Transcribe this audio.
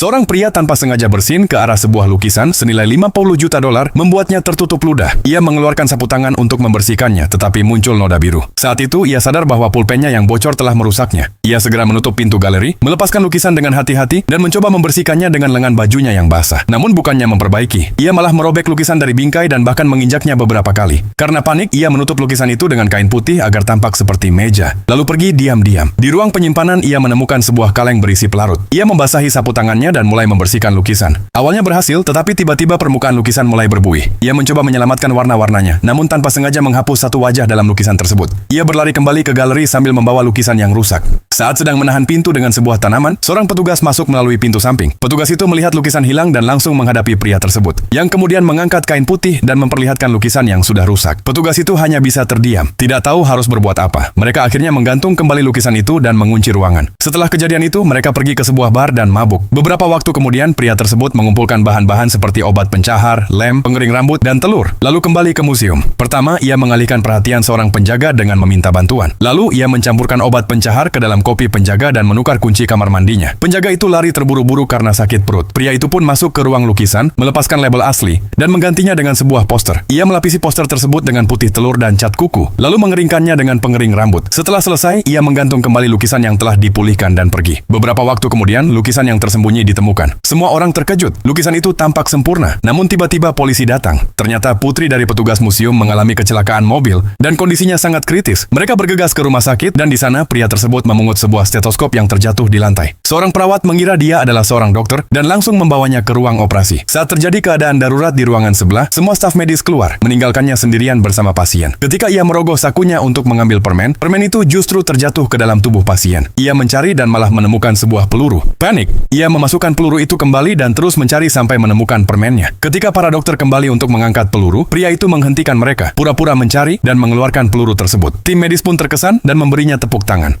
Seorang pria tanpa sengaja bersin ke arah sebuah lukisan senilai 50 juta dolar membuatnya tertutup ludah. Ia mengeluarkan sapu tangan untuk membersihkannya, tetapi muncul noda biru. Saat itu, ia sadar bahwa pulpennya yang bocor telah merusaknya. Ia segera menutup pintu galeri, melepaskan lukisan dengan hati-hati, dan mencoba membersihkannya dengan lengan bajunya yang basah. Namun bukannya memperbaiki, ia malah merobek lukisan dari bingkai dan bahkan menginjaknya beberapa kali. Karena panik, ia menutup lukisan itu dengan kain putih agar tampak seperti meja. Lalu pergi diam-diam. Di ruang penyimpanan, ia menemukan sebuah kaleng berisi pelarut. Ia membasahi sapu tangannya dan mulai membersihkan lukisan. Awalnya berhasil, tetapi tiba-tiba permukaan lukisan mulai berbuih. Ia mencoba menyelamatkan warna-warnanya, namun tanpa sengaja menghapus satu wajah dalam lukisan tersebut. Ia berlari kembali ke galeri sambil membawa lukisan yang rusak. Saat sedang menahan pintu dengan sebuah tanaman, seorang petugas masuk melalui pintu samping. Petugas itu melihat lukisan hilang dan langsung menghadapi pria tersebut, yang kemudian mengangkat kain putih dan memperlihatkan lukisan yang sudah rusak. Petugas itu hanya bisa terdiam, tidak tahu harus berbuat apa. Mereka akhirnya menggantung kembali lukisan itu dan mengunci ruangan. Setelah kejadian itu, mereka pergi ke sebuah bar dan mabuk. Beberapa waktu kemudian, pria tersebut mengumpulkan bahan-bahan seperti obat pencahar, lem, pengering rambut, dan telur. Lalu kembali ke museum. Pertama, ia mengalihkan perhatian seorang penjaga dengan meminta bantuan. Lalu, ia mencampurkan obat pencahar ke dalam kopi penjaga dan menukar kunci kamar mandinya. Penjaga itu lari terburu-buru karena sakit perut. Pria itu pun masuk ke ruang lukisan, melepaskan label asli, dan menggantinya dengan sebuah poster. Ia melapisi poster tersebut dengan putih telur dan cat kuku, lalu mengeringkannya dengan pengering rambut. Setelah selesai, ia menggantung kembali lukisan yang telah dipulihkan dan pergi. Beberapa waktu kemudian, lukisan yang tersembunyi ditemukan. Semua orang terkejut. Lukisan itu tampak sempurna. Namun tiba-tiba polisi datang. Ternyata putri dari petugas museum mengalami kecelakaan mobil dan kondisinya sangat kritis. Mereka bergegas ke rumah sakit dan di sana pria tersebut memungut sebuah stetoskop yang terjatuh di lantai. Seorang perawat mengira dia adalah seorang dokter dan langsung membawanya ke ruang operasi. Saat terjadi keadaan darurat di ruangan sebelah, semua staf medis keluar, meninggalkannya sendirian bersama pasien. Ketika ia merogoh sakunya untuk mengambil permen, permen itu justru terjatuh ke dalam tubuh pasien. Ia mencari dan malah menemukan sebuah peluru. Panik, ia memasukkan peluru itu kembali dan terus mencari sampai menemukan permennya. Ketika para dokter kembali untuk mengangkat peluru, pria itu menghentikan mereka, pura-pura mencari dan mengeluarkan peluru tersebut. Tim medis pun terkesan dan memberinya tepuk tangan.